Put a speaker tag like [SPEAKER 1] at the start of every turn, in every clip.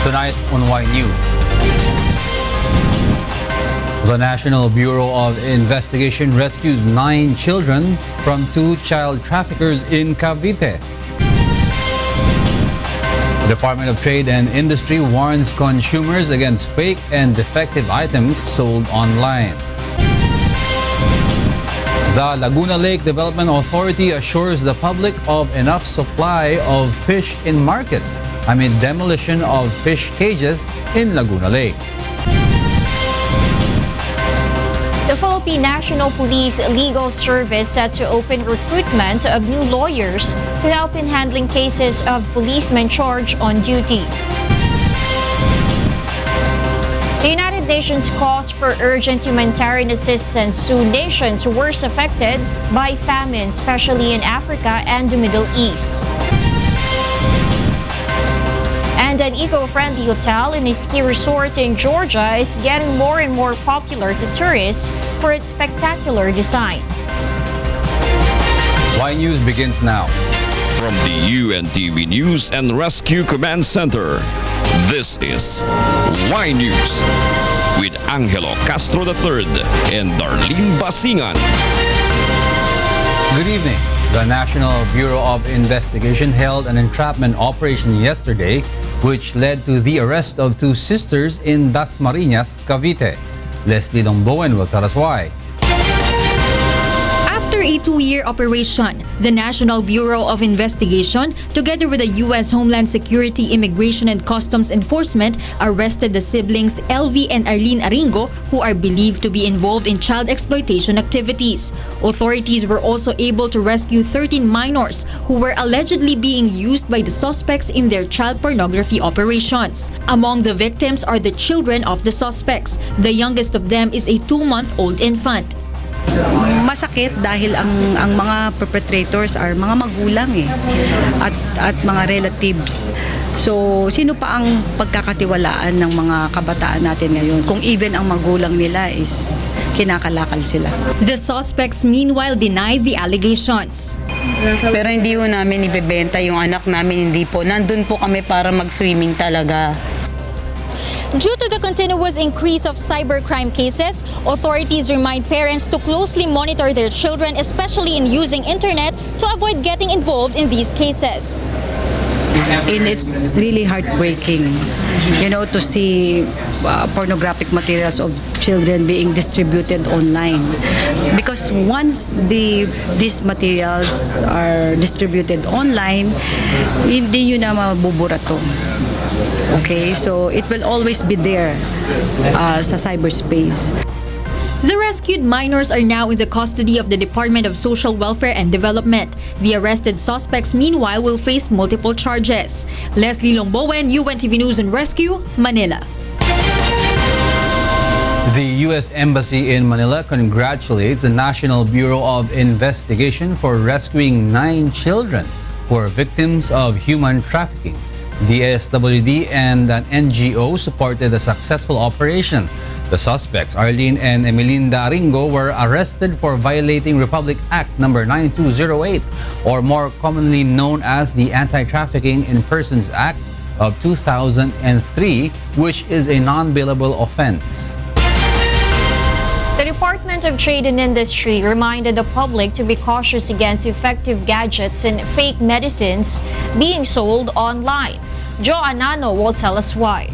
[SPEAKER 1] Tonight on Y News. The National Bureau of Investigation rescues 9 children from 2 child traffickers in Cavite. The Department of Trade and Industry warns consumers against fake and defective items sold online. The Laguna Lake Development Authority assures the public of enough supply of fish in markets amid demolition of fish cages in Laguna Lake.
[SPEAKER 2] The Philippine National Police Legal Service set to open recruitment of new lawyers to help in handling cases of policemen charged on duty. The United Nations calls for urgent humanitarian assistance to nations worst affected by famine, especially in Africa and the Middle East. And an eco-friendly hotel in a ski resort in Georgia is getting more and more popular to tourists for its spectacular design.
[SPEAKER 1] Y News begins now.
[SPEAKER 3] From the UNTV News and Rescue Command Center, this is Y News with Angelo Castro III and Darlene Basingan.
[SPEAKER 1] Good evening. The National Bureau of Investigation held an entrapment operation yesterday which led to the arrest of 2 sisters in Dasmariñas, Cavite. Leslie Longbowen will tell us why.
[SPEAKER 4] After a 2-year operation, the National Bureau of Investigation, together with the U.S. Homeland Security, Immigration and Customs Enforcement, arrested the siblings LV and Arlene Aringo, who are believed to be involved in child exploitation activities. Authorities were also able to rescue 13 minors who were allegedly being used by the suspects in their child pornography operations. Among the victims are the children of the suspects. The youngest of them is a 2-month-old infant.
[SPEAKER 5] Masakit dahil ang mga perpetrators are mga magulang at mga relatives. So sino pa ang pagkakatiwalaan ng mga kabataan natin ngayon kung even ang magulang nila is kinakalakal sila.
[SPEAKER 4] The suspects meanwhile denied the allegations.
[SPEAKER 6] Pero hindi po namin ibebenta yung anak namin, hindi po. Nandun po kami para mag-swimming talaga.
[SPEAKER 7] Due to the continuous increase of cybercrime cases, authorities remind parents to closely monitor their children, especially in using internet, to avoid getting involved in these cases.
[SPEAKER 5] And it's really heartbreaking, to see pornographic materials of children being distributed online. Because once these materials are distributed online, hindi yun na mabubura to. Okay, so it will always be there sa cyberspace.
[SPEAKER 4] The rescued minors are now in the custody of the Department of Social Welfare and Development. The arrested suspects, meanwhile, will face multiple charges. Leslie Longbowen, UNTV News and Rescue, Manila.
[SPEAKER 1] The U.S. Embassy in Manila congratulates the National Bureau of Investigation for rescuing 9 children who are victims of human trafficking. The SWD and an NGO supported the successful operation. The suspects, Arlene and Emelinda Aringo, were arrested for violating Republic Act No. 9208, or more commonly known as the Anti-Trafficking in Persons Act of 2003, which is a non-bailable offense.
[SPEAKER 2] The Department of Trade and Industry reminded the public to be cautious against effective gadgets and fake medicines being sold online. Joe Anano will tell us why.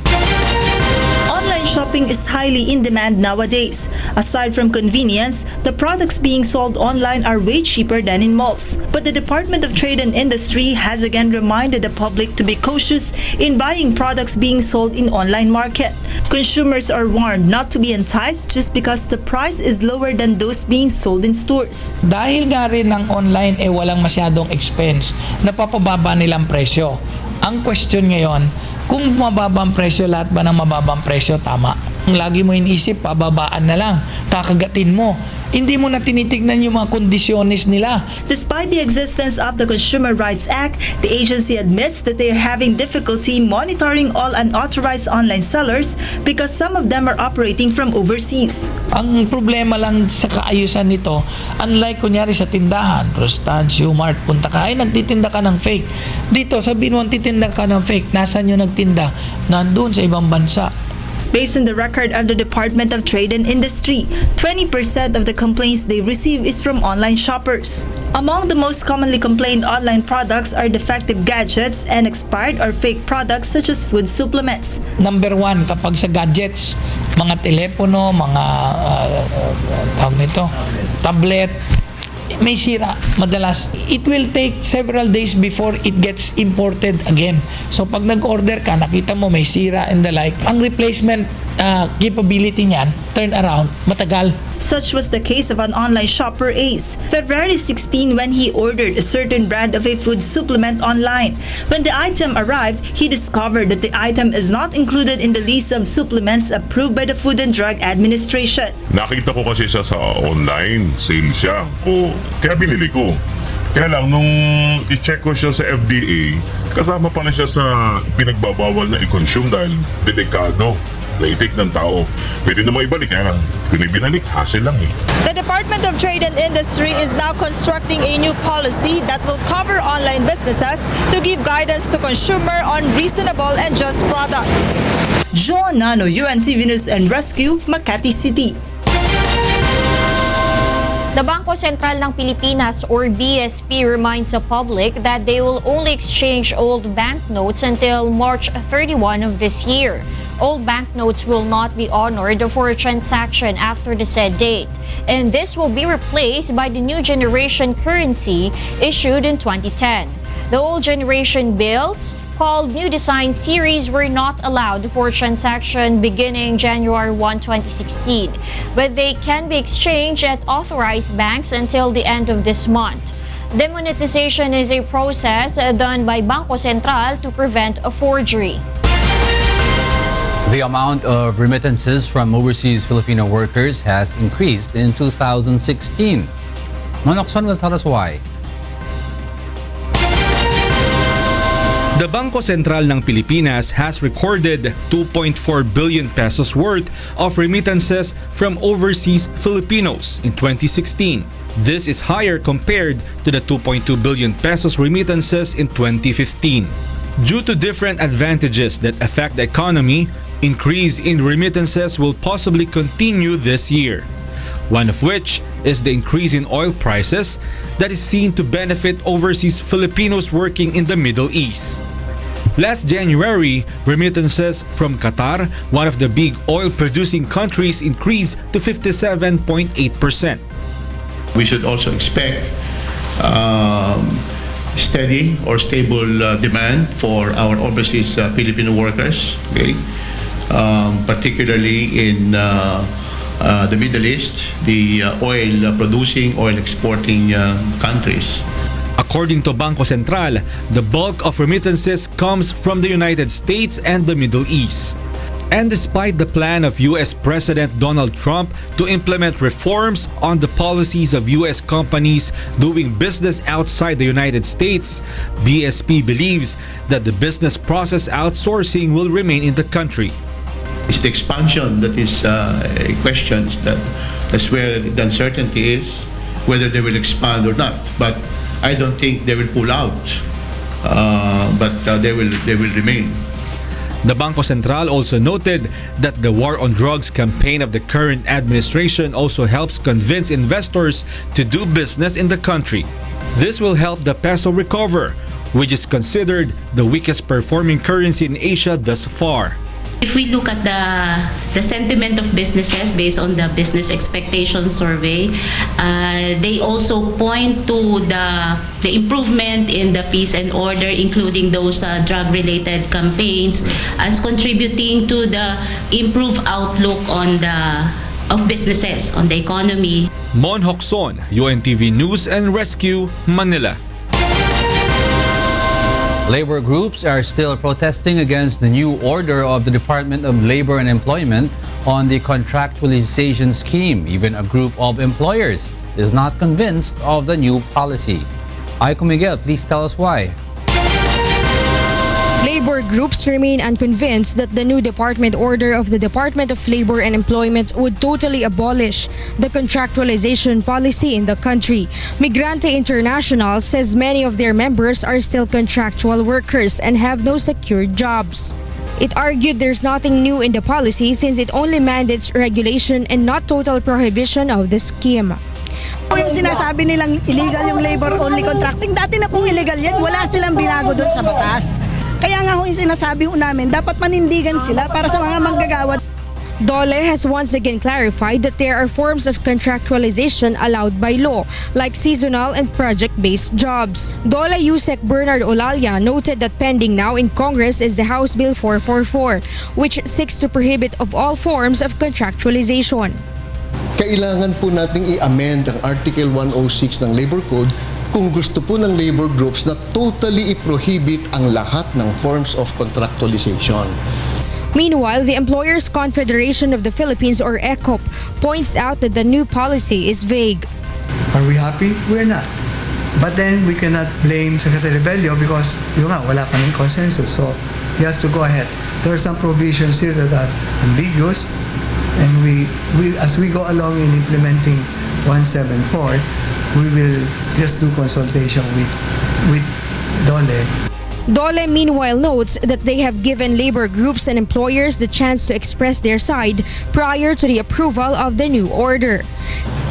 [SPEAKER 8] Online shopping is highly in demand nowadays. Aside from convenience, the products being sold online are way cheaper than in malls. But the Department of Trade and Industry has again reminded the public to be cautious in buying products being sold in online market. Consumers are warned not to be enticed just because the price is lower than those being sold in stores.
[SPEAKER 9] Dahil nga rin ng online walang masyadong expense, napapababa nilang presyo. Ang question ngayon, kung mababang presyo, lahat ba ng mababang presyo tama? Ang lagi mo inisip, pababaan na lang, kakagatin mo. Hindi mo na tinitignan yung mga kondisyones nila.
[SPEAKER 8] Despite the existence of the Consumer Rights Act, the agency admits that they are having difficulty monitoring all unauthorized online sellers because some of them are operating from overseas.
[SPEAKER 9] Ang problema lang sa kaayusan nito, unlike kunyari sa tindahan, Rostan, Mart, punta ka, ay nagtitinda ka ng fake. Dito, sabihin mo, titinda ka ng fake, nasaan yung nagtinda? Nandun sa ibang bansa.
[SPEAKER 8] Based on the record of the Department of Trade and Industry, 20% of the complaints they receive is from online shoppers. Among the most commonly complained online products are defective gadgets and expired or fake products such as food supplements.
[SPEAKER 9] Number one, kapag sa gadgets, mga telepono, mga tawag nito, tablet, may sira madalas. It will take several days before it gets imported again. So pag nag-order ka, nakita mo may sira and the like, ang replacement capability niyan, turn around, matagal.
[SPEAKER 8] Such was the case of an online shopper, Ace, February 16 when he ordered a certain brand of a food supplement online. When the item arrived, he discovered that the item is not included in the list of supplements approved by the Food and Drug Administration.
[SPEAKER 10] Nakita ko kasi siya sa online, sale siya. Kaya binili ko. Kaya lang, nung i-check ko siya sa FDA, kasama pala siya sa pinagbabawal na i-consume dahil delikado. Naitik ng tao. Pwede naman ibalik. Kaya kung ibinalik, hassle lang eh.
[SPEAKER 11] The Department of Trade and Industry is now constructing a new policy that will cover online businesses to give guidance to consumer on reasonable and just products.
[SPEAKER 8] John Nano, UNTV News and Rescue, Makati City.
[SPEAKER 2] The Bangko Sentral ng Pilipinas or BSP reminds the public that they will only exchange old banknotes until March 31 of this year. Old banknotes will not be honored for a transaction after the said date, and this will be replaced by the new generation currency issued in 2010. The old generation bills, called New Design Series, were not allowed for transaction beginning January 1, 2016, but they can be exchanged at authorized banks until the end of this month. Demonetization is a process done by Bangko Sentral to prevent a forgery.
[SPEAKER 1] The amount of remittances from overseas Filipino workers has increased in 2016. Monokson will tell us why.
[SPEAKER 12] The Bangko Sentral ng Pilipinas has recorded 2.4 billion pesos worth of remittances from overseas Filipinos in 2016. This is higher compared to the 2.2 billion pesos remittances in 2015. Due to different advantages that affect the economy, increase in remittances will possibly continue this year. One of which is the increase in oil prices that is seen to benefit overseas Filipinos working in the Middle East. Last January, remittances from Qatar, one of the big oil-producing countries, increased to 57.8%.
[SPEAKER 13] We should also expect steady or stable demand for our overseas Filipino workers, okay? Particularly in the Middle East, the oil-producing, oil-exporting countries.
[SPEAKER 12] According to Bangko Sentral, the bulk of remittances comes from the United States and the Middle East. And despite the plan of U.S. President Donald Trump to implement reforms on the policies of U.S. companies doing business outside the United States, BSP believes that the business process outsourcing will remain in the country.
[SPEAKER 13] It's the expansion that is a question. That's where the uncertainty is, whether they will expand or not. But I don't think they will pull out, but they will remain.
[SPEAKER 12] The Bangko Sentral also noted that the war on drugs campaign of the current administration also helps convince investors to do business in the country. This will help the peso recover, which is considered the weakest performing currency in Asia thus far.
[SPEAKER 14] If we look at the sentiment of businesses based on the business expectation survey, they also point to the improvement in the peace and order, including those drug-related campaigns, as contributing to the improved outlook of businesses on the economy.
[SPEAKER 12] Mon Hokson, UNTV News and Rescue, Manila.
[SPEAKER 1] Labor groups are still protesting against the new order of the Department of Labor and Employment on the contractualization scheme. Even a group of employers is not convinced of the new policy. Aiko Miguel, please tell us why.
[SPEAKER 15] Labor groups remain unconvinced that the new department order of the Department of Labor and Employment would totally abolish the contractualization policy in the country. Migrante International says many of their members are still contractual workers and have no secured jobs. It argued there's nothing new in the policy since it only mandates regulation and not total prohibition of the scheme.
[SPEAKER 16] Yung sinasabi nilang illegal yung labor-only contracting, dati na pong illegal yan, wala silang binago doon sa batas. Kaya nga yung sinasabi namin, dapat manindigan sila para sa mga manggagawa.
[SPEAKER 15] DOLE has once again clarified that there are forms of contractualization allowed by law, like seasonal and project-based jobs. DOLE USEC Bernard Olalia noted that pending now in Congress is the House Bill 444, which seeks to prohibit of all forms of contractualization.
[SPEAKER 17] Kailangan po nating i-amend ang Article 106 ng Labor Code kung gusto po ng labor groups na totally i-prohibit ang lahat ng forms of contractualization.
[SPEAKER 15] Meanwhile, the Employers Confederation of the Philippines, or ECOP, points out that the new policy is vague.
[SPEAKER 18] Are we happy? We're not. But then we cannot blame Secretary Bello because wala kaming consensus. So he has to go ahead. There are some provisions here that are ambiguous, and we as we go along in implementing 174, we will just do consultation with DOLE.
[SPEAKER 15] DOLE meanwhile notes that they have given labor groups and employers the chance to express their side prior to the approval of the new order.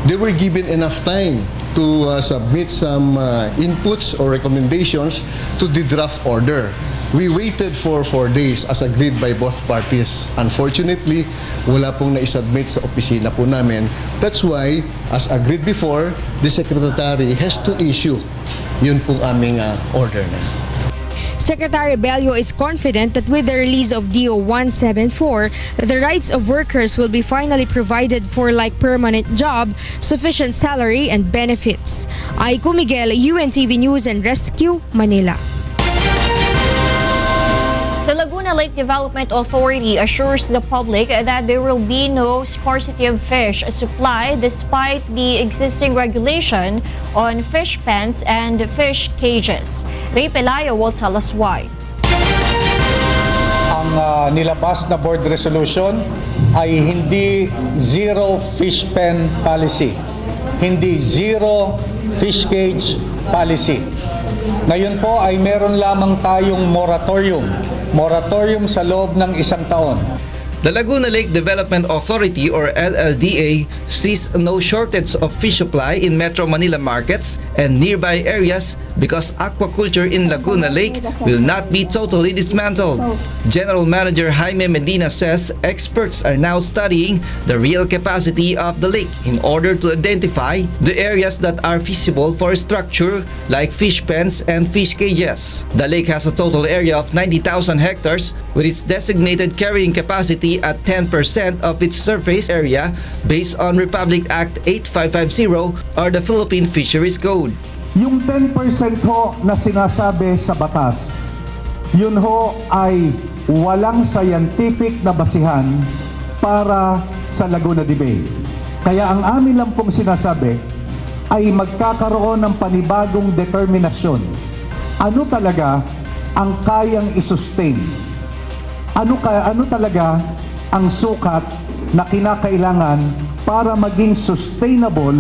[SPEAKER 17] They were given enough time to submit some inputs or recommendations to the draft order. We waited for 4 days as agreed by both parties. Unfortunately, wala pong na-submit sa opisina po namin. That's why, as agreed before, the Secretary has to issue. Yun pong aming order na.
[SPEAKER 15] Secretary Bello is confident that with the release of DO 174, the rights of workers will be finally provided for, like permanent job, sufficient salary, and benefits. Aiko Miguel, UNTV News and Rescue, Manila.
[SPEAKER 2] The Laguna Lake Development Authority assures the public that there will be no scarcity of fish supply despite the existing regulation on fish pens and fish cages. Ray Pelayo will tell us why.
[SPEAKER 19] Ang nilabas na board resolution ay hindi zero fish pen policy, hindi zero fish cage policy. Ngayon po ay meron lamang tayong moratorium sa loob ng 1 taon.
[SPEAKER 20] The Laguna Lake Development Authority, or LLDA, sees no shortage of fish supply in Metro Manila markets and nearby areas because aquaculture in Laguna Lake will not be totally dismantled. General Manager Jaime Medina says experts are now studying the real capacity of the lake in order to identify the areas that are feasible for structure like fish pens and fish cages. The lake has a total area of 90,000 hectares with its designated carrying capacity at 10% of its surface area based on Republic Act 8550 or the Philippine Fisheries Code.
[SPEAKER 21] Yung 10% ho na sinasabi sa batas, yun ho ay walang scientific na basihan para sa Laguna de Bay. Kaya ang amin lang pong sinasabi ay magkakaroon ng panibagong determinasyon. Ano talaga ang kayang isustain? Ano talaga ang sukat na kinakailangan para maging sustainable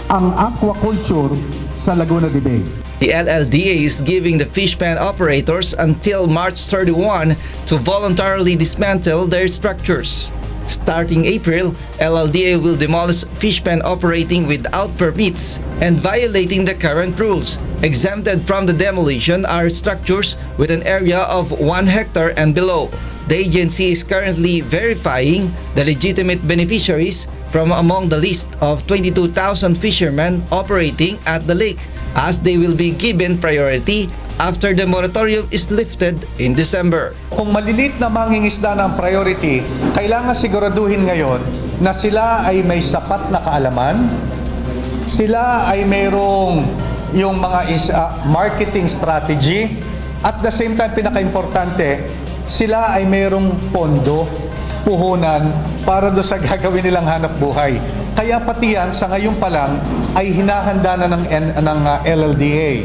[SPEAKER 21] ang aquaculture sa Laguna de Bay.
[SPEAKER 20] The LLDA is giving the fish pen operators until March 31 to voluntarily dismantle their structures. Starting April, LLDA will demolish fish pen operating without permits and violating the current rules. Exempted from the demolition are structures with an area of 1 hectare and below. The agency is currently verifying the legitimate beneficiaries from among the list of 22,000 fishermen operating at the lake, as they will be given priority after the moratorium is lifted in December.
[SPEAKER 19] Kung malilit na mangingisda ng priority, kailangan siguraduhin ngayon na sila ay may sapat na kaalaman, sila ay mayroong yung mga marketing strategy, At the same time, pinaka-importante, sila ay mayroong pondo, puhunan para do sa gagawin nilang hanap buhay. Kaya pati yan, sa ngayon pa lang, ay hinahanda na ng LLDA.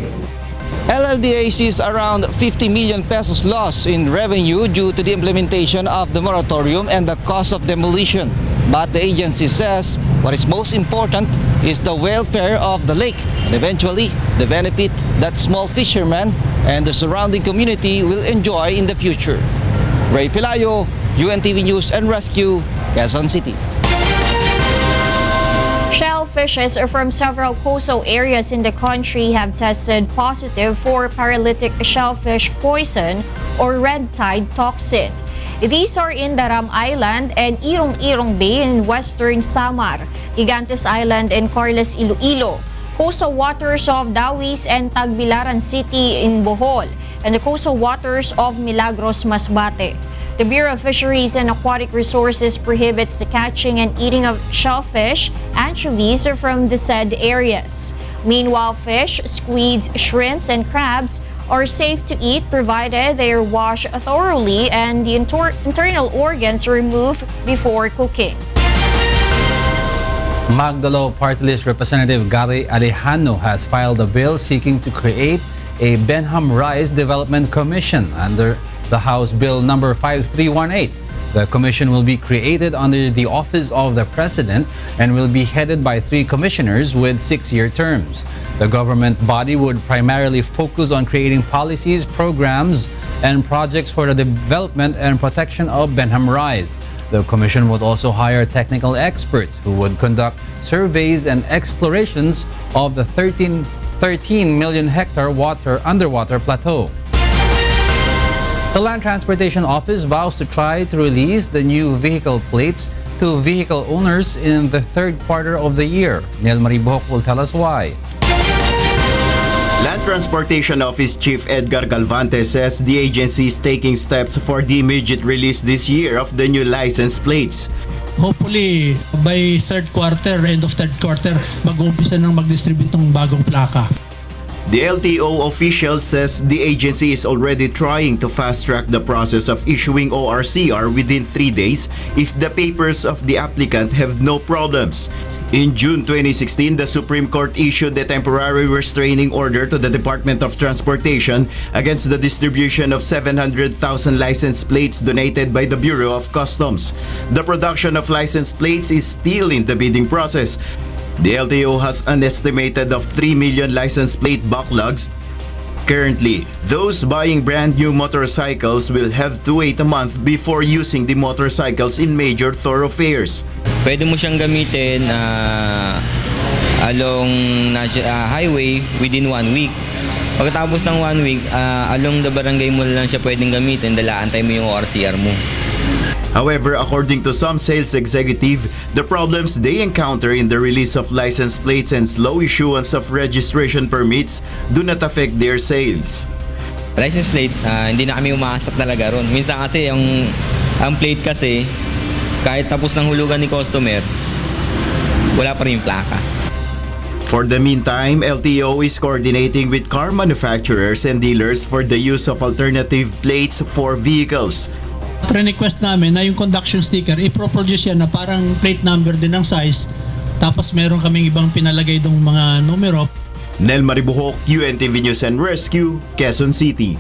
[SPEAKER 20] LLDA sees around 50 million pesos loss in revenue due to the implementation of the moratorium and the cost of demolition. But the agency says what is most important is the welfare of the lake and eventually the benefit that small fishermen and the surrounding community will enjoy in the future. Ray Pelayo, UNTV News and Rescue, Quezon City.
[SPEAKER 2] Shellfishes from several coastal areas in the country have tested positive for paralytic shellfish poison or red tide toxin. These are in Daram Island and Irong-Irong Bay in western Samar, Gigantes Island and Carles Iloilo, coastal waters of Dawis and Tagbilaran City in Bohol, and the coastal waters of Milagros, Masbate. The Bureau of Fisheries and Aquatic Resources prohibits the catching and eating of shellfish, anchovies from the said areas. Meanwhile, fish, squids, shrimps, and crabs are safe to eat provided they are washed thoroughly and the internal organs removed before cooking.
[SPEAKER 1] Magdalo Party List Representative Gerry Alejano has filed a bill seeking to create a Benham Rice Development Commission under the House Bill number 5318. The commission will be created under the Office of the President and will be headed by 3 commissioners with 6-year terms. The government body would primarily focus on creating policies, programs, and projects for the development and protection of Benham rice. The commission would also hire technical experts who would conduct surveys and explorations of the 13 million hectare underwater plateau. The Land Transportation Office vows to try to release the new vehicle plates to vehicle owners in the third quarter of the year. Nel Maribuhok will tell us why.
[SPEAKER 3] Land Transportation Office Chief Edgar Galvante says the agency is taking steps for the immediate release this year of the new license plates.
[SPEAKER 22] Hopefully, by end of third quarter, mag-uumpisa nang mag-distribute ng bagong plaka.
[SPEAKER 3] The LTO official says the agency is already trying to fast-track the process of issuing ORCR within 3 days if the papers of the applicant have no problems. In June 2016, the Supreme Court issued a temporary restraining order to the Department of Transportation against the distribution of 700,000 license plates donated by the Bureau of Customs. The production of license plates is still in the bidding process. The LTO has an estimated of 3 million license plate backlogs. Currently, those buying brand new motorcycles will have to wait a month before using the motorcycles in major thoroughfares.
[SPEAKER 23] Pwede mo siyang gamitin along highway within 1 week. Pagkatapos ng 1 week, along the barangay mo lang siya pwedeng gamitin dahil antay mo yung ORCR mo.
[SPEAKER 3] However, according to some sales executive, the problems they encounter in the release of license plates and slow issuance of registration permits do not affect their sales.
[SPEAKER 23] License plate, hindi na kami umaasak talaga ron. Minsan kasi ang plate kasi, kahit tapos ng hulugan ni customer, wala pa rin yung plaka.
[SPEAKER 3] For the meantime, LTO is coordinating with car manufacturers and dealers for the use of alternative plates for vehicles.
[SPEAKER 22] Request namin na yung conduction sticker, i-produce yan na parang plate number din ng size, tapos meron kaming ibang pinalagay dong mga numero.
[SPEAKER 3] Nel Maribuhok, UNTV News and Rescue, Quezon City.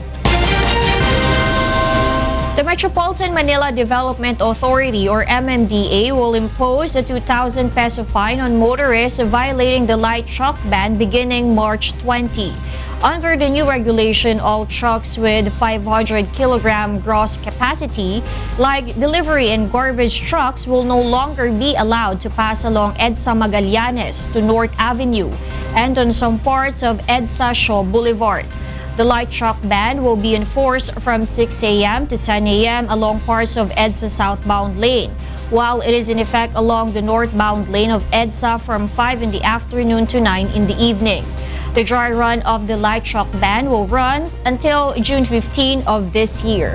[SPEAKER 2] The Metropolitan Manila Development Authority or MMDA will impose a 2,000 peso fine on motorists violating the light truck ban beginning March 20. Under the new regulation, all trucks with 500 kilogram gross capacity, like delivery and garbage trucks, will no longer be allowed to pass along EDSA Magallanes to North Avenue and on some parts of EDSA Shaw Boulevard. The light truck ban will be enforced from 6 a.m. to 10 a.m. along parts of EDSA southbound lane, while it is in effect along the northbound lane of EDSA from 5 in the afternoon to 9 in the evening. The dry run of the light truck ban will run until June 15 of this year.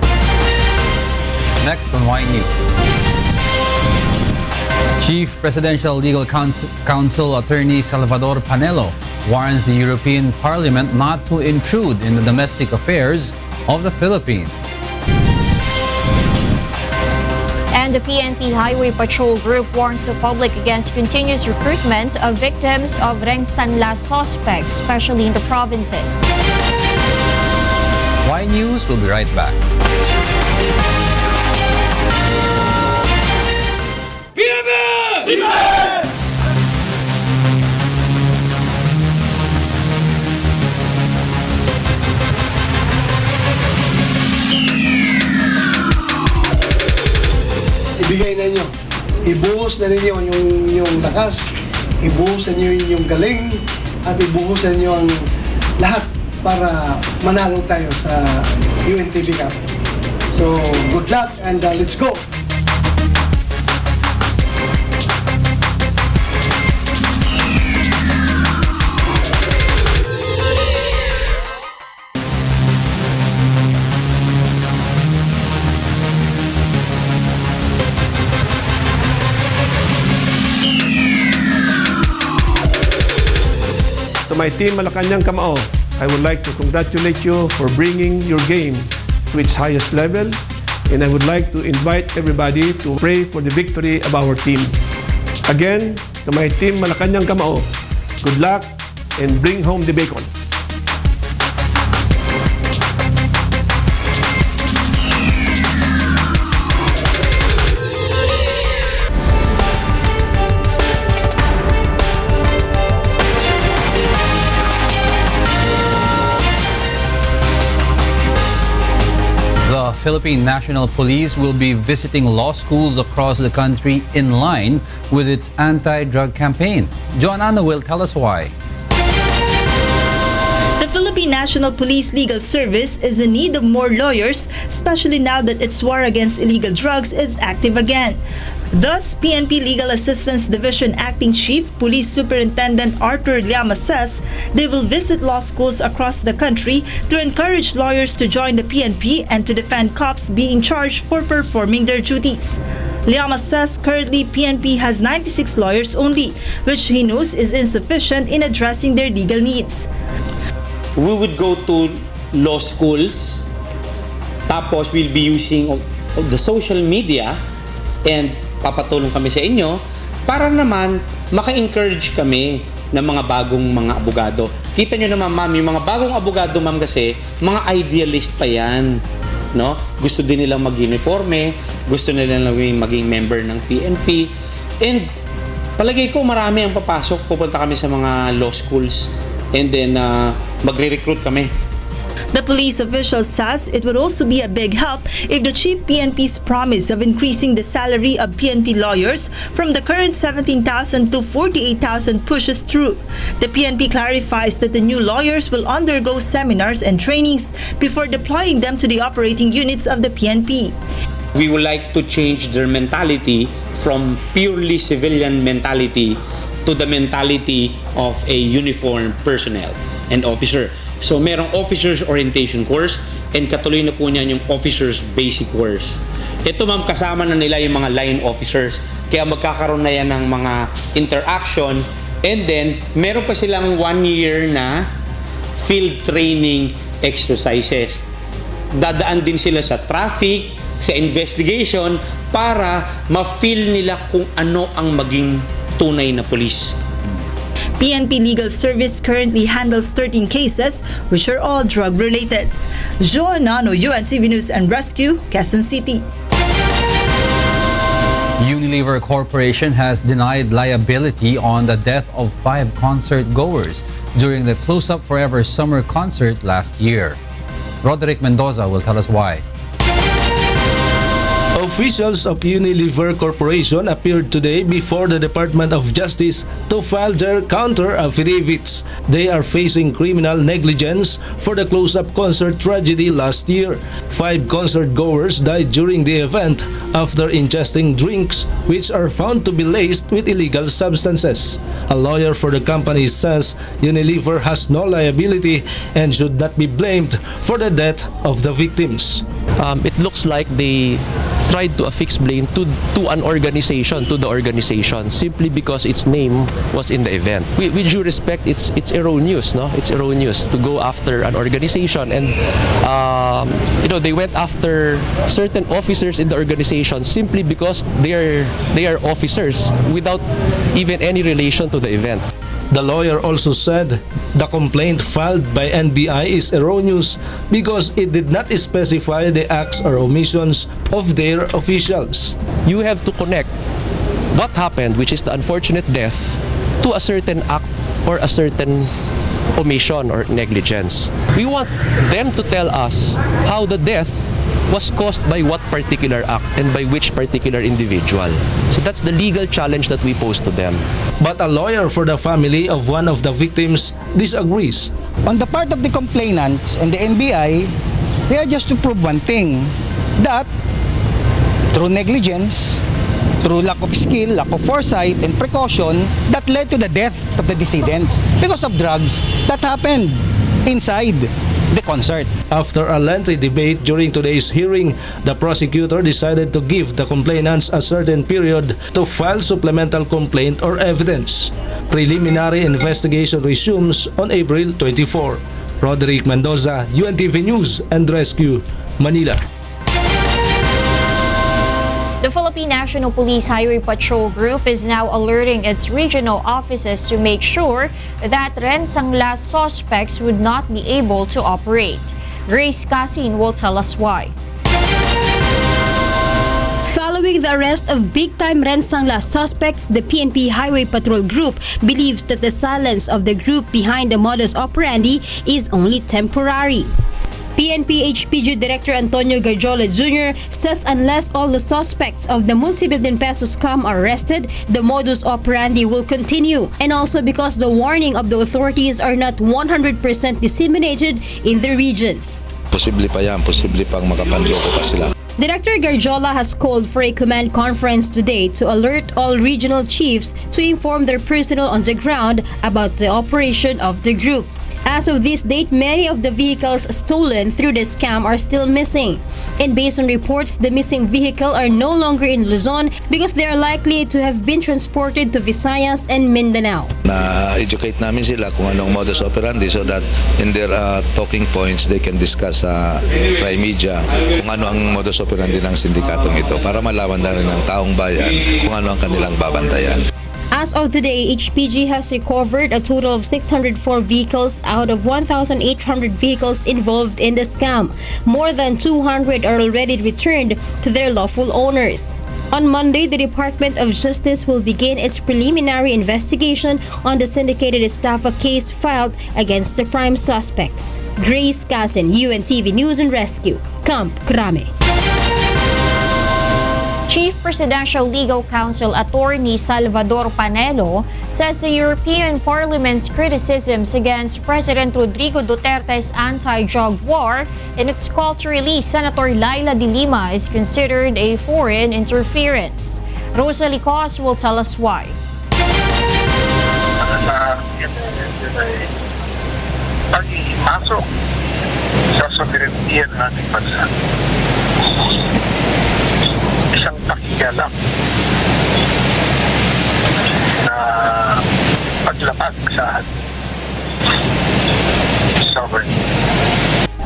[SPEAKER 1] Next on Y News. Chief Presidential Legal Counsel Attorney Salvador Panelo warns the European Parliament not to intrude in the domestic affairs of the Philippines.
[SPEAKER 2] And the PNP Highway Patrol Group warns the public against continuous recruitment of victims of Rengsanla suspects, especially in the provinces.
[SPEAKER 1] Y News will be right back.
[SPEAKER 18] Ibigay na ninyo. Ibuhos na ninyo yung lakas, ibuhos na ninyo yung galing, at ibuhos na ninyo ang lahat para manalo tayo sa UNTV Cup. So, good luck and let's go!
[SPEAKER 5] To my team Malacañang Kamao, I would like to congratulate you for bringing your game to its highest level, and I would like to invite everybody to pray for the victory of our team. Again, to my team Malacañang Kamao, good luck and bring home the bacon.
[SPEAKER 1] The Philippine National Police will be visiting law schools across the country in line with its anti-drug campaign. Joanna will tell us why.
[SPEAKER 8] The Philippine National Police Legal Service is in need of more lawyers, especially now that its war against illegal drugs is active again. Thus, PNP Legal Assistance Division Acting Chief Police Superintendent Arthur Llamas says they will visit law schools across the country to encourage lawyers to join the PNP and to defend cops being charged for performing their duties. Llamas says currently PNP has 96 lawyers only, which he knows is insufficient in addressing their legal needs.
[SPEAKER 6] We would go to law schools, tapos we'll be using the social media and papatulong kami sa inyo para naman maka-encourage kami ng mga bagong mga abogado. Kita nyo naman ma'am, yung mga bagong abogado ma'am kasi, mga idealist pa yan. No? Gusto din nilang mag-uniforme, gusto nilang maging member ng PNP. And palagay ko marami ang papasok, pupunta kami sa mga law schools and then magre-recruit kami.
[SPEAKER 8] The police official says it would also be a big help if the chief PNP's promise of increasing the salary of PNP lawyers from the current 17,000 to 48,000 pushes through. The PNP clarifies that the new lawyers will undergo seminars and trainings before deploying them to the operating units of the PNP.
[SPEAKER 6] We would like to change their mentality from purely civilian mentality to the mentality of a uniformed personnel and officer. So merong officers orientation course and katuloy na po niyan yung officers basic course. Ito ma'am, kasama na nila yung mga line officers. Kaya magkakaroon na yan ng mga interactions and then meron pa silang 1 year na field training exercises. Dadaan din sila sa traffic, sa investigation para ma-feel nila kung ano ang maging tunay na police.
[SPEAKER 8] PNP Legal Service currently handles 13 cases, which are all drug-related. Joanna, UNTV News and Rescue, Quezon City.
[SPEAKER 1] Unilever Corporation has denied liability on the death of 5 concert goers during the Close Up Forever summer concert last year. Roderick Mendoza will tell us why.
[SPEAKER 7] Officials of Unilever Corporation appeared today before the Department of Justice to file their counter-affidavits. They are facing criminal negligence for the close-up concert tragedy last year. 5 concert-goers died during the event after ingesting drinks which are found to be laced with illegal substances. A lawyer for the company says Unilever has no liability and should not be blamed for the death of the victims.
[SPEAKER 24] It looks like the
[SPEAKER 4] tried to affix blame to an organization, to the organization, simply because its name was in the event. With due respect, it's erroneous, no? It's erroneous to go after an organization, and they went after certain officers in the organization simply because they are officers without even any relation to the event.
[SPEAKER 7] The lawyer also said the complaint filed by NBI is erroneous because it did not specify the acts or omissions of their officials.
[SPEAKER 4] You have to connect what happened, which is the unfortunate death, to a certain act or a certain omission or negligence. We want them to tell us how the death was caused by what particular act and by which particular individual. So that's the legal challenge that we pose to them.
[SPEAKER 7] But a lawyer for the family of one of the victims disagrees.
[SPEAKER 9] On the part of the complainants and the NBI, we are just to prove one thing, that through negligence, through lack of skill, lack of foresight and precaution, that led to the death of the decedents because of drugs that happened inside the concert.
[SPEAKER 7] After a lengthy debate during today's hearing, the prosecutor decided to give the complainants a certain period to file supplemental complaint or evidence. Preliminary investigation resumes on April 24. Roderick Mendoza, UNTV News and Rescue, Manila.
[SPEAKER 2] The Philippine National Police Highway Patrol Group is now alerting its regional offices to make sure that rensangla suspects would not be able to operate. Grace Casin will tell us why.
[SPEAKER 15] Following the arrest of big-time rensangla suspects, the PNP Highway Patrol Group believes that the silence of the group behind the modus operandi is only temporary. PNP HPG Director Antonio Garjola Jr. says unless all the suspects of the multi-billion peso scam are arrested, the modus operandi will continue. And also because the warning of the authorities are not 100% disseminated in the regions.
[SPEAKER 10] Posible pa yan, posible pang makapanloko pa sila.
[SPEAKER 15] Director Garjola has called for a command conference today to alert all regional chiefs to inform their personnel on the ground about the operation of the group. As of this date, many of the vehicles stolen through the scam are still missing. And based on reports, the missing vehicle are no longer in Luzon because they are likely to have been transported to Visayas and Mindanao.
[SPEAKER 10] Na-educate namin sila kung anong modus operandi so that in their talking points they can discuss sa tri-media kung ano ang modus operandi ng sindikatong ito para malaman na rin ng taong bayan kung ano ang kanilang babantayan.
[SPEAKER 15] As of today, HPG has recovered a total of 604 vehicles out of 1,800 vehicles involved in the scam. More than 200 are already returned to their lawful owners. On Monday, the Department of Justice will begin its preliminary investigation on the syndicated estafa case filed against the prime suspects. Grace Casin, UNTV News and Rescue, Camp Crame.
[SPEAKER 2] Chief Presidential Legal Counsel Attorney Salvador Panelo says the European Parliament's criticisms against President Rodrigo Duterte's anti-drug war in its call to release Senator Laila de Lima is considered a foreign interference. Rosalie Cos will tell us why.
[SPEAKER 24] Pag-imasok sa sovereignty ng ating bansa. Isang pakikialam na paglapag sa sovereignty.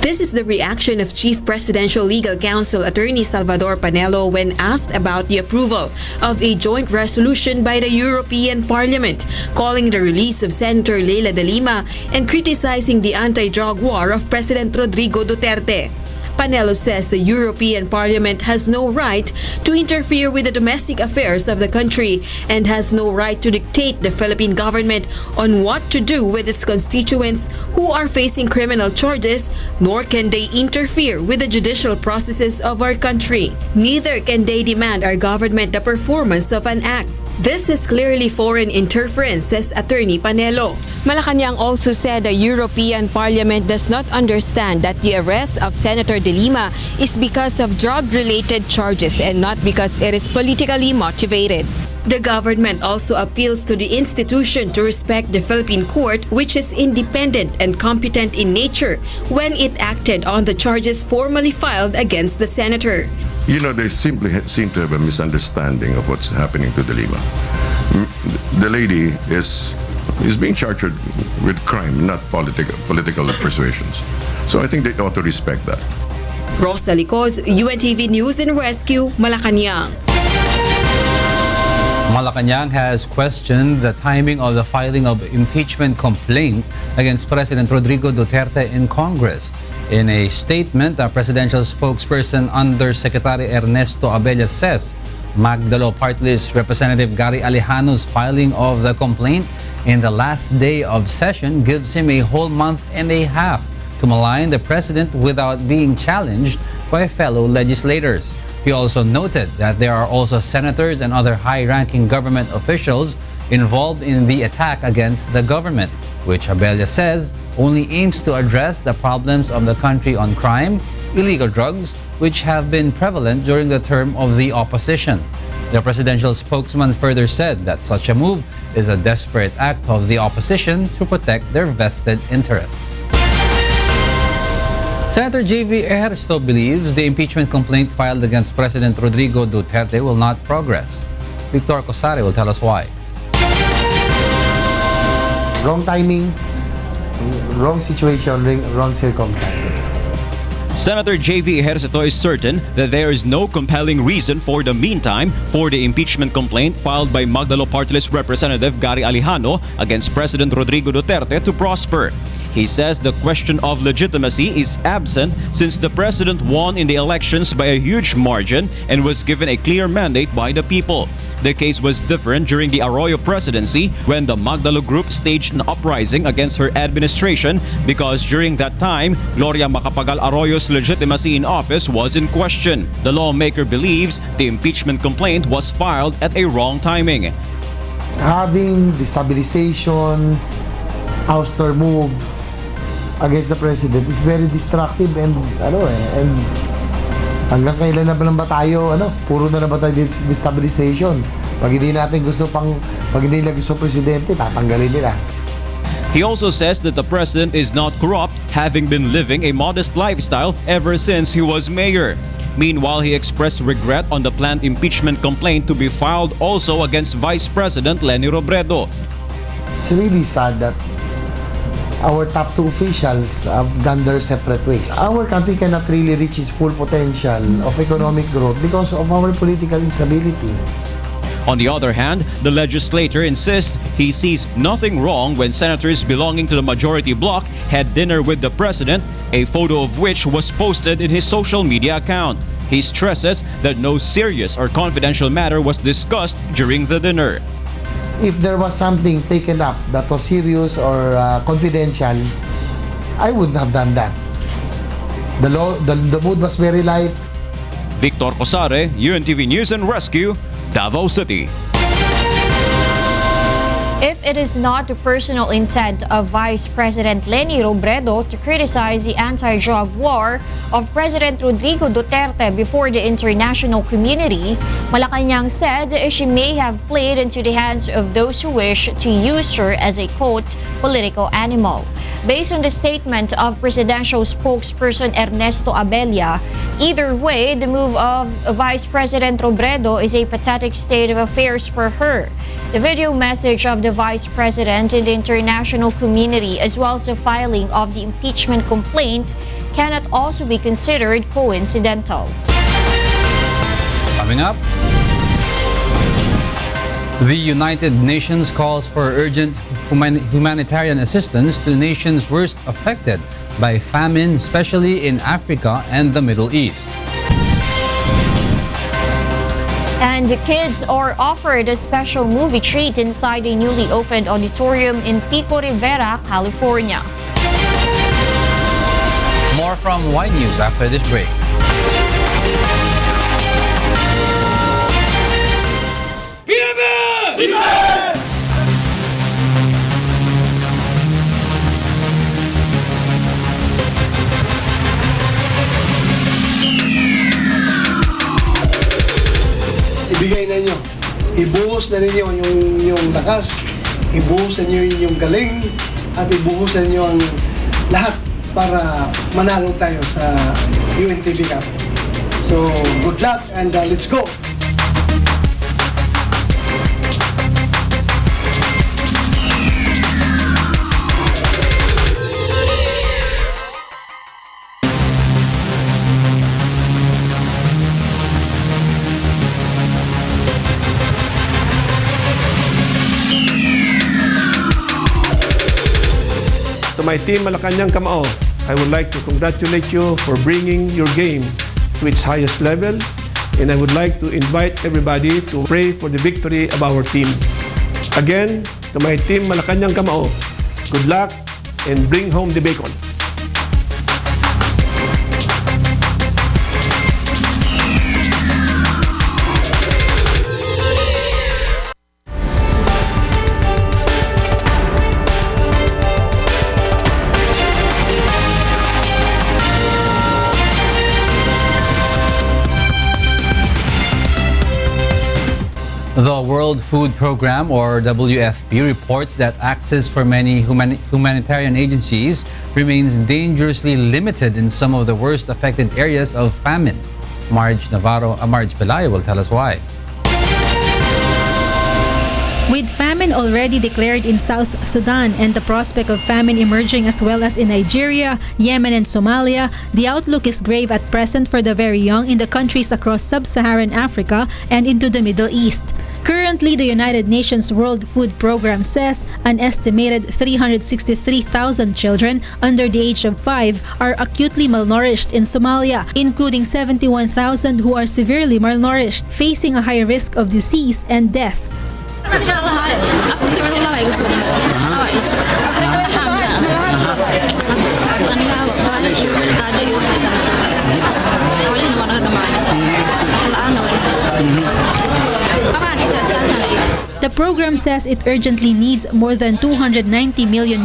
[SPEAKER 25] This is the reaction of Chief Presidential Legal Counsel Attorney Salvador Panelo when asked about the approval of a joint resolution by the European Parliament calling the release of Senator Laila de Lima and criticizing the anti-drug war of President Rodrigo Duterte. Panelo says the European Parliament has no right to interfere with the domestic affairs of the country and has no right to dictate the Philippine government on what to do with its constituents who are facing criminal charges, nor can they interfere with the judicial processes of our country. Neither can they demand our government the performance of an act. This is clearly foreign interference, says Attorney Panelo. Malacañang also said the European Parliament does not understand that the arrest of Senator de Lima is because of drug-related charges and not because it is politically motivated. The government also appeals to the institution to respect the Philippine court, which is independent and competent in nature, when it acted on the charges formally filed against the senator.
[SPEAKER 11] they simply seem to have a misunderstanding of what's happening to De Lima. The lady is being charged with crime, not political persuasions. So I think they ought to respect that.
[SPEAKER 25] Rosa Licos, UNTV News and Rescue, Malacañang.
[SPEAKER 1] Malacañang has questioned the timing of the filing of impeachment complaint against President Rodrigo Duterte in Congress. In a statement, the presidential spokesperson Undersecretary Ernesto Abella says Magdalo Party List Representative Gerry Alejano's filing of the complaint in the last day of session gives him a whole month and a half to malign the president without being challenged by fellow legislators. He also noted that there are also senators and other high-ranking government officials involved in the attack against the government, which Abella says only aims to address the problems of the country on crime, illegal drugs, which have been prevalent during the term of the opposition. The presidential spokesman further said that such a move is a desperate act of the opposition to protect their vested interests. Senator J.V. Ejercito believes the impeachment complaint filed against President Rodrigo Duterte will not progress. Victor Cosare will tell us why.
[SPEAKER 12] Wrong timing, wrong situation, wrong circumstances.
[SPEAKER 13] Senator J.V. Ejercito is certain that there is no compelling reason for the meantime for the impeachment complaint filed by Magdalo Party List Representative Gerry Alejano against President Rodrigo Duterte to prosper. He says the question of legitimacy is absent since the president won in the elections by a huge margin and was given a clear mandate by the people. The case was different during the Arroyo presidency when the Magdalo group staged an uprising against her administration because during that time, Gloria Macapagal Arroyo's legitimacy in office was in question. The lawmaker believes the impeachment complaint was filed at a wrong timing.
[SPEAKER 12] Having destabilization, ouster moves against the president is very destructive and hanggang kailan na ba tayo puro na ba tayo destabilization. Pag hindi nila gusto presidente, tatanggalin nila.
[SPEAKER 13] He also says that the president is not corrupt, having been living a modest lifestyle ever since he was mayor. Meanwhile, he expressed regret on the planned impeachment complaint to be filed also against Vice President Leni Robredo.
[SPEAKER 12] It's really sad that our top two officials have gone their separate ways. Our country cannot really reach its full potential of economic growth because of our political instability.
[SPEAKER 13] On the other hand, the legislator insists he sees nothing wrong when senators belonging to the majority bloc had dinner with the president, a photo of which was posted in his social media account. He stresses that no serious or confidential matter was discussed during the dinner.
[SPEAKER 12] If there was something taken up that was serious or confidential, I wouldn't have done that. The mood was very light.
[SPEAKER 13] Victor Cosare, UNTV News and Rescue, Davao City.
[SPEAKER 2] If it is not the personal intent of Vice President Leni Robredo to criticize the anti-drug war of President Rodrigo Duterte before the international community, Malacañang said she may have played into the hands of those who wish to use her as a, quote, political animal. Based on the statement of presidential spokesperson Ernesto Abella, either way, the move of Vice President Robredo is a pathetic state of affairs for her. The video message of the Vice President in the international community, as well as the filing of the impeachment complaint, cannot also be considered coincidental.
[SPEAKER 1] Coming up, the United Nations calls for urgent humanitarian assistance to nations worst affected by famine, especially in Africa and the Middle East.
[SPEAKER 2] And kids are offered a special movie treat inside a newly opened auditorium in Pico Rivera, California.
[SPEAKER 1] More from Y News after this break.
[SPEAKER 14] Ibigay na ninyo. Ibuhos na ninyo yung lakas, ibuhos na ninyo yung galing, at ibuhos na ninyo ang lahat para manalo tayo sa UNTV Cup. So good luck and let's go.
[SPEAKER 5] To my team Malacañang Kamao, I would like to congratulate you for bringing your game to its highest level, and I would like to invite everybody to pray for the victory of our team. Again, to my team Malacañang Kamao, good luck and bring home the bacon.
[SPEAKER 1] The World Food Program, or WFP, reports that access for many humanitarian agencies remains dangerously limited in some of the worst affected areas of famine. Marge Pelayo will tell us why.
[SPEAKER 16] With famine already declared in South Sudan and the prospect of famine emerging as well as in Nigeria, Yemen and Somalia, the outlook is grave at present for the very young in the countries across sub-Saharan Africa and into the Middle East. Currently, the United Nations World Food Program says an estimated 363,000 children under the age of 5 are acutely malnourished in Somalia, including 71,000 who are severely malnourished, facing a high risk of disease and death. The program says it urgently needs more than $290 million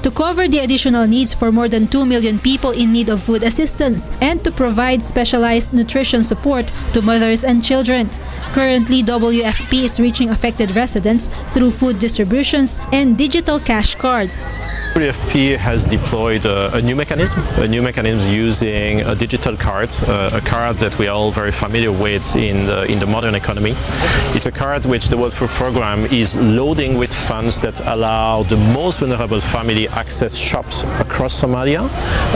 [SPEAKER 16] to cover the additional needs for more than 2 million people in need of food assistance and to provide specialized nutrition support to mothers and children. Currently, WFP is reaching affected residents through food distributions and digital cash cards.
[SPEAKER 17] WFP has deployed a new mechanism using a digital card, a card that we are all very familiar with in the modern economy. It's a card which the World Food Program is loading with funds that allow the most vulnerable family access shops across Somalia.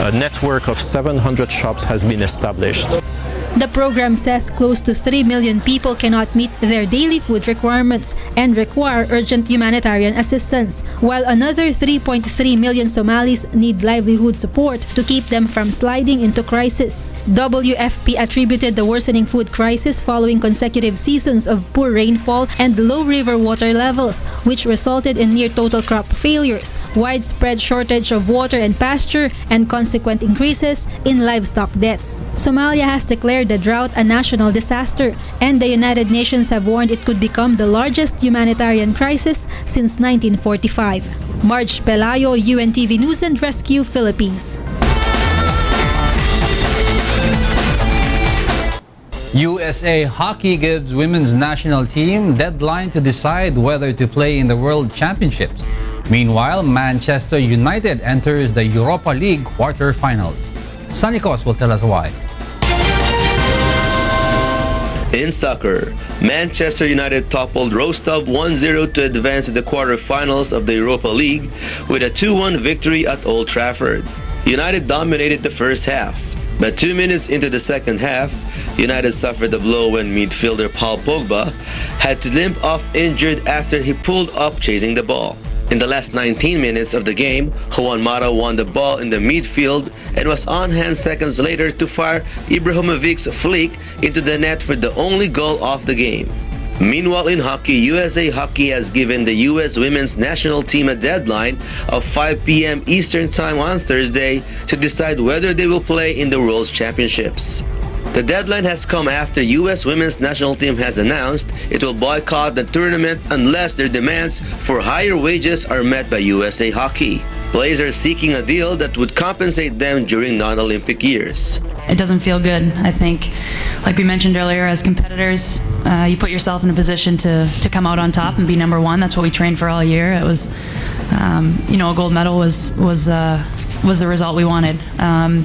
[SPEAKER 17] A network of 700 shops has been established.
[SPEAKER 16] The program says close to 3 million people cannot meet their daily food requirements and require urgent humanitarian assistance, while another 3.3 million Somalis need livelihood support to keep them from sliding into crisis. WFP attributed the worsening food crisis following consecutive seasons of poor rainfall and low river water levels, which resulted in near total crop failures, widespread shortage of water and pasture, and consequent increases in livestock deaths. Somalia has declared the drought a national disaster, and the United Nations have warned it could become the largest humanitarian crisis since 1945. Marge Pelayo, UNTV News and Rescue, Philippines.
[SPEAKER 1] USA Hockey gives women's national team deadline to decide whether to play in the World Championships. Meanwhile, Manchester United enters the Europa League quarterfinals. Sunny Cos will tell us why.
[SPEAKER 19] In soccer, Manchester United toppled Rostov 1-0 to advance to the quarterfinals of the Europa League with a 2-1 victory at Old Trafford. United dominated the first half, but 2 minutes into the second half, United suffered a blow when midfielder Paul Pogba had to limp off injured after he pulled up chasing the ball. In the last 19 minutes of the game, Juan Mata won the ball in the midfield and was on hand seconds later to fire Ibrahimovic's flick into the net for the only goal of the game. Meanwhile, in hockey, USA Hockey has given the U.S. women's national team a deadline of 5 p.m. Eastern Time on Thursday to decide whether they will play in the World Championships. The deadline has come after U.S. women's national team has announced it will boycott the tournament unless their demands for higher wages are met by USA Hockey. Players are seeking a deal that would compensate them during non-Olympic years.
[SPEAKER 20] It doesn't feel good. I think, like we mentioned earlier, as competitors, you put yourself in a position to come out on top and be number one. That's what we trained for all year. It was, a gold medal was the result we wanted.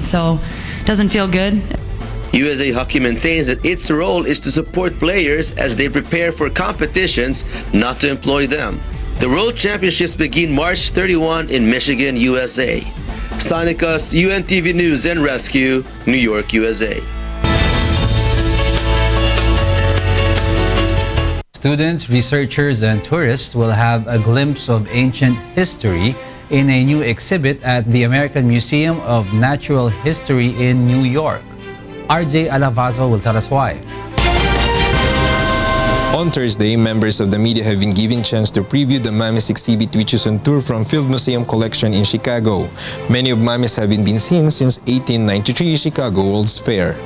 [SPEAKER 20] So it doesn't feel good.
[SPEAKER 19] USA Hockey maintains that its role is to support players as they prepare for competitions, not to employ them. The World Championships begin March 31 in Michigan, USA. Sonicus, UNTV News and Rescue, New York, USA.
[SPEAKER 1] Students, researchers, and tourists will have a glimpse of ancient history in a new exhibit at the American Museum of Natural History in New York. RJ Alavazo will tell us why.
[SPEAKER 3] On Thursday, members of the media have been given chance to preview the Mummies exhibit, which is on tour from Field Museum Collection in Chicago. Many of mummies haven't been seen since 1893 Chicago World's Fair.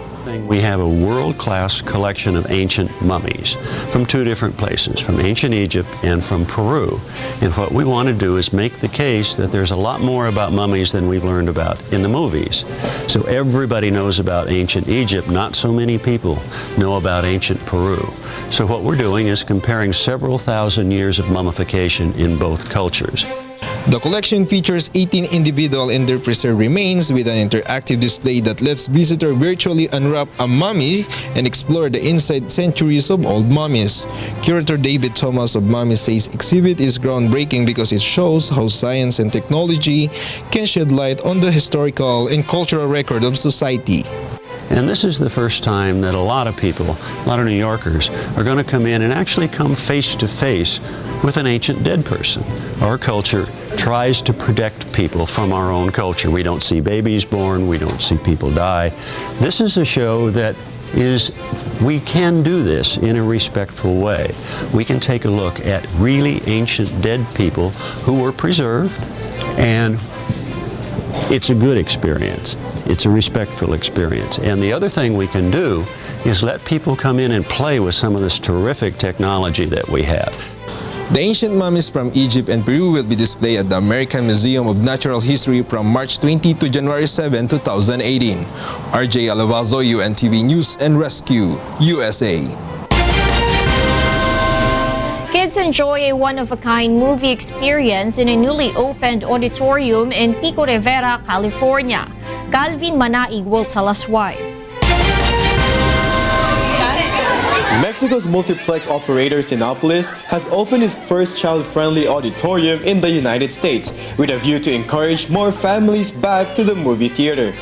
[SPEAKER 18] We have a world-class collection of ancient mummies from two different places, from ancient Egypt and from Peru. And what we want to do is make the case that there's a lot more about mummies than we've learned about in the movies. So everybody knows about ancient Egypt, not so many people know about ancient Peru. So what we're doing is comparing several thousand years of mummification in both cultures.
[SPEAKER 3] The collection features 18 individual and their preserved remains with an interactive display that lets visitors virtually unwrap a mummy and explore the inside centuries of old mummies. Curator David Thomas of Mummies says exhibit is groundbreaking because it shows how science and technology can shed light on the historical and cultural record of society.
[SPEAKER 18] And this is the first time that a lot of people, a lot of New Yorkers, are going to come in and actually come face to face with an ancient dead person. Our culture tries to protect people from our own culture. We don't see babies born, we don't see people die. This is a show that we can do this in a respectful way. We can take a look at really ancient dead people who were preserved, and it's a good experience. It's a respectful experience. And the other thing we can do is let people come in and play with some of this terrific technology that we have.
[SPEAKER 3] The ancient mummies from Egypt and Peru will be displayed at the American Museum of Natural History from March 20 to January 7, 2018. RJ Alavazo, UNTV News and Rescue, USA.
[SPEAKER 2] Kids enjoy a one-of-a-kind movie experience in a newly opened auditorium in Pico Rivera, California. Calvin Manaig will tell us why.
[SPEAKER 21] Mexico's multiplex operator Cinépolis has opened its first child-friendly auditorium in the United States with a view to encourage more families back to the movie theater.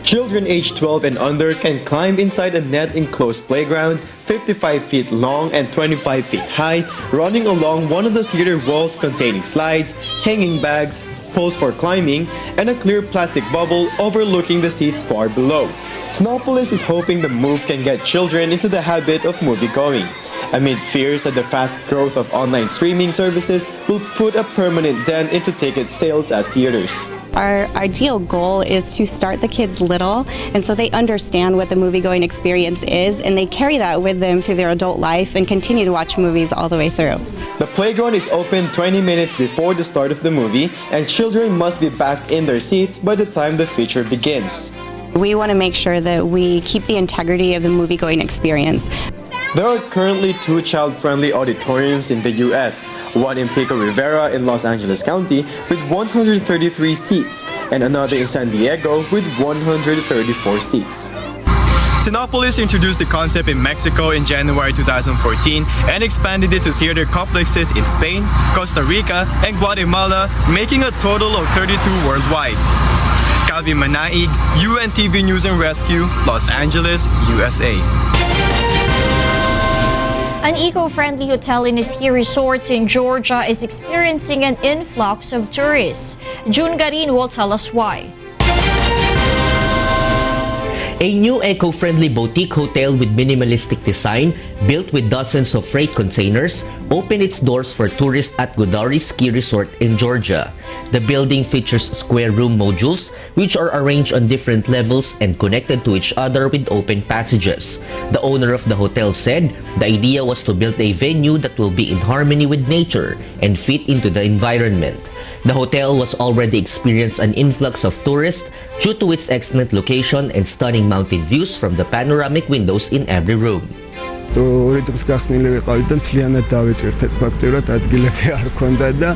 [SPEAKER 21] Children aged 12 and under can climb inside a net-enclosed playground 55 feet long and 25 feet high, running along one of the theater walls containing slides, hanging bags, poles for climbing, and a clear plastic bubble overlooking the seats far below. Cinépolis is hoping the move can get children into the habit of movie-going, amid fears that the fast growth of online streaming services will put a permanent dent into ticket sales at theaters.
[SPEAKER 22] Our ideal goal is to start the kids little, and so they understand what the movie-going experience is, and they carry that with them through their adult life and continue to watch movies all the way through.
[SPEAKER 21] The playground is open 20 minutes before the start of the movie, and children must be back in their seats by the time the feature begins.
[SPEAKER 22] We want to make sure that we keep the integrity of the movie-going experience.
[SPEAKER 21] There are currently 2 child-friendly auditoriums in the U.S., one in Pico Rivera in Los Angeles County with 133 seats, and another in San Diego with 134 seats. Cinépolis introduced the concept in Mexico in January 2014 and expanded it to theater complexes in Spain, Costa Rica, and Guatemala, making a total of 32 worldwide. Calvin Manaig, UNTV News and Rescue, Los Angeles, USA.
[SPEAKER 2] An eco-friendly hotel in a ski resort in Georgia is experiencing an influx of tourists. June Garin will tell us why.
[SPEAKER 23] A new eco-friendly boutique hotel with minimalistic design, built with dozens of freight containers, opened its doors for tourists at Godari Ski Resort in Georgia. The building features square room modules, which are arranged on different levels and connected to each other with open passages. The owner of the hotel said the idea was to build a venue that will be in harmony with nature and fit into the environment. The hotel was already experienced an influx of tourists due to its excellent location and stunning mountain views from the panoramic windows in every room.
[SPEAKER 4] ორი დღის გახსნილი ვიყავით და მთლიანად დავიჭირეთ ფაქტურად ადგილები არ ქონდა და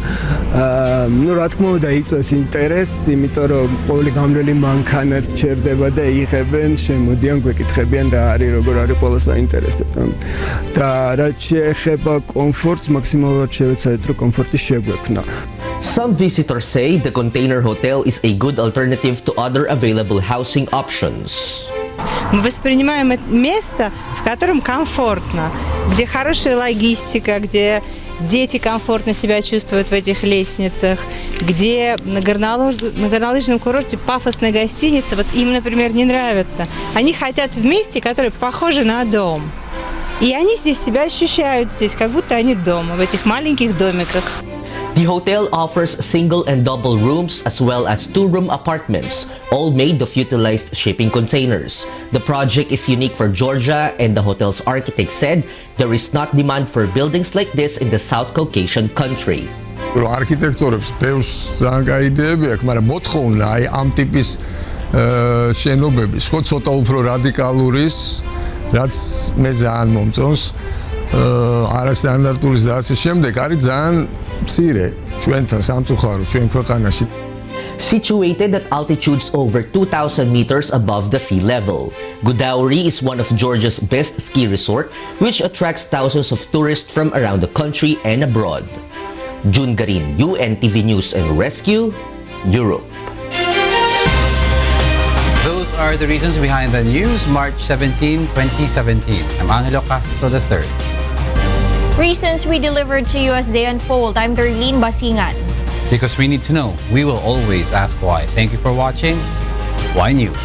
[SPEAKER 4] ნუ რა თქმა უნდა იწვევს ინტერესს, იმიტომ რომ ყოველი გამრელი მანქანაც ჩერდება და იღებენ, შემოდიან, გვეკითხებიან რა არის, როგორ არის ყველა საინტერესებთან. და რაც შეეხება კომფორტს, მაქსიმალურად შევეცადეთ, რომ კომფორტი შეგვექნა.
[SPEAKER 23] Some visitors say the container hotel is a good alternative to other available housing options.
[SPEAKER 6] Мы воспринимаем это место, в котором комфортно, где хорошая логистика, где дети комфортно себя чувствуют в этих лестницах, где на горнолыжном курорте пафосная гостиница, вот им, например, не нравится. Они хотят в месте, которое похоже на дом. И они здесь себя ощущают здесь, как будто они дома, в этих маленьких домиках.
[SPEAKER 23] The hotel offers single and double rooms as well as two-room apartments, all made of utilized shipping containers. The project is unique for Georgia, and the hotel's architect said there is not demand for buildings like this in the South Caucasian country.
[SPEAKER 7] არქიტექტორებს ბევრს ძალიან კაი იდეები აქვს, მაგრამ მოთხოვნა აი ამ ტიპის შენობების ხო ცოტა უფრო რადიკალურის, რაც მე ძალიან მომწონს, არასტანდარტულის და ასე შემდეგ არის ძალიან მცირე ჩვენთან სამწუხაროდ ჩვენ ქვეყანაში.
[SPEAKER 23] Situated at altitudes over 2,000 meters above the sea level, Godauri is one of Georgia's best ski resort, which attracts thousands of tourists from around the country and abroad. June Garin, UNTV News and Rescue, Europe.
[SPEAKER 1] Those are the reasons behind the news, March 17, 2017. I'm Angelo Castro III.
[SPEAKER 2] Reasons we delivered to you as they unfold. I'm Darlene, Basingan.
[SPEAKER 1] Because we need to know, we will always ask why. Thank you for watching. Why News?